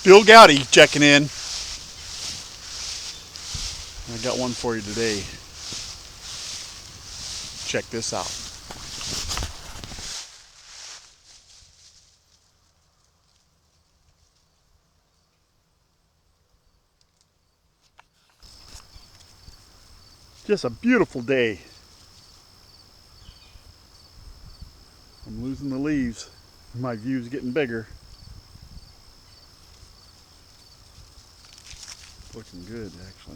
Bill Goudy checking in. I got one for you today. Check this out. Just a beautiful day. I'm losing the leaves. My view's getting bigger. Looking good, actually.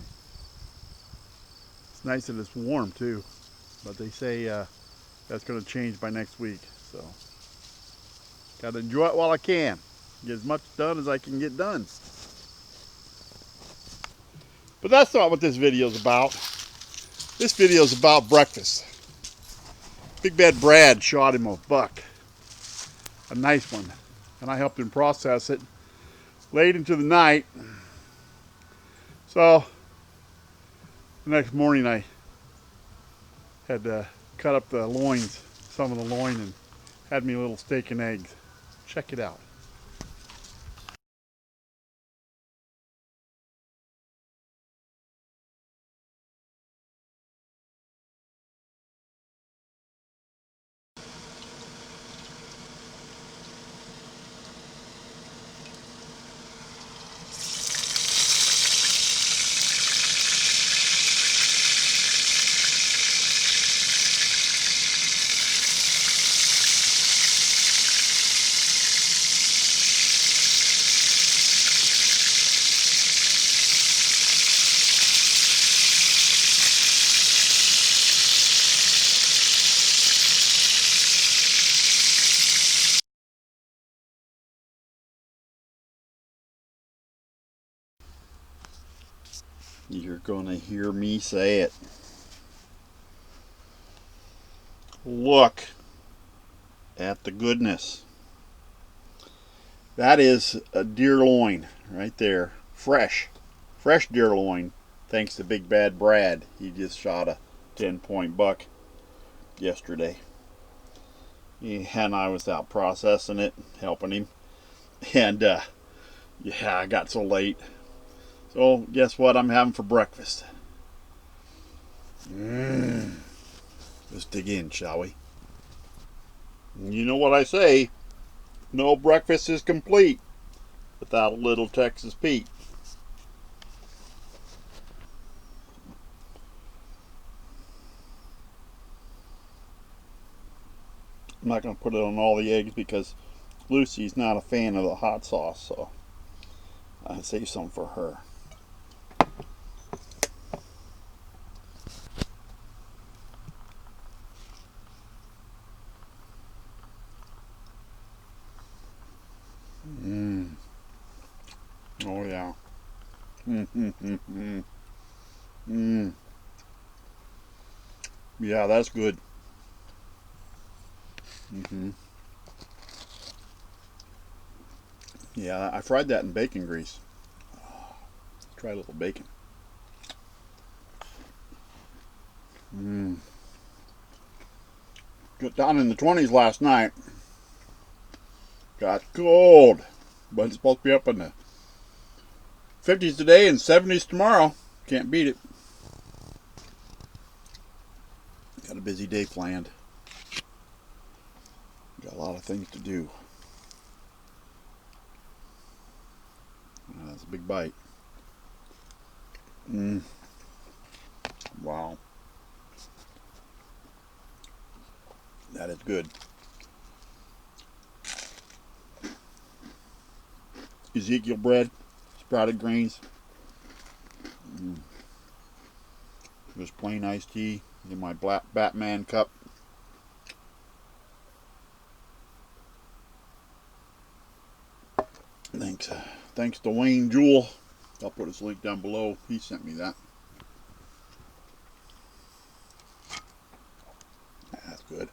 It's nice that it's warm too, but they say that's going to change by next week. So, got to enjoy it while I can. Get as much done as I can get done. But that's not what this video is about. This video is about breakfast. Big Bad Brad shot him a buck, a nice one, and I helped him process it late into the night. So the next morning I had to cut up the loins, some of the loin, and had me a little steak and eggs. Check it out. You're gonna hear me say it. Look at the goodness. That is a deer loin right there. Fresh deer loin, thanks to Big Bad Brad. He just shot a 10-point buck yesterday. And I was out processing it, helping him. And yeah, I got so late. So guess what I'm having for breakfast? Let's dig in, shall we? You know what I say, no breakfast is complete without a little Texas Pete. I'm not going to put it on all the eggs because Lucy's not a fan of the hot sauce, so I'll save some for her. Oh yeah. Yeah, that's good. Yeah, I fried that in bacon grease. Try a little bacon. Got down in the 20s last night. Got cold, but it's supposed to be up in the 50s today and 70s tomorrow. Can't beat it. Got a busy day planned. Got a lot of things to do. That's a big bite. Wow. That is good. Ezekiel bread, sprouted grains. Just plain iced tea in my black Batman cup. Thanks to Wayne Jewell. I'll put his link down below. He sent me that. That's good.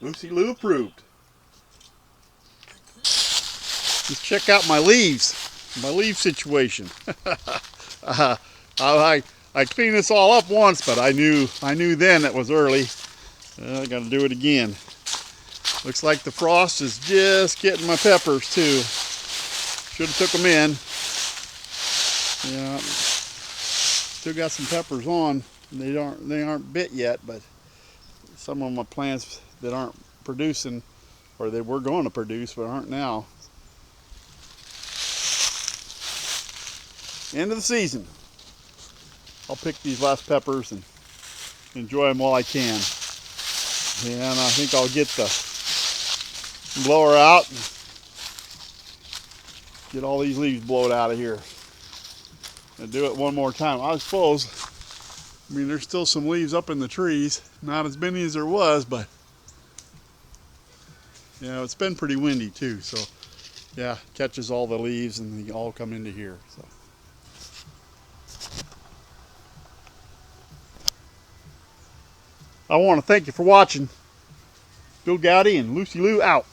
Lucy Lou approved. Just check out my leaves. My leaf situation. I cleaned this all up once, but I knew then it was early. I got to do it again. Looks like the frost is just getting my peppers too. Should have took them in. Yeah, still got some peppers on. They aren't bit yet, but some of my plants that aren't producing, or they were going to produce but aren't now. End of the season. I'll pick these last peppers and enjoy them while I can. And I think I'll get the blower out and get all these leaves blowed out of here. And do it one more time. I suppose, I mean, there's still some leaves up in the trees. Not as many as there was, but you know, it's been pretty windy too. So yeah, catches all the leaves and they all come into here. So. I want to thank you for watching. Bill Goudy and Lucy Lou out.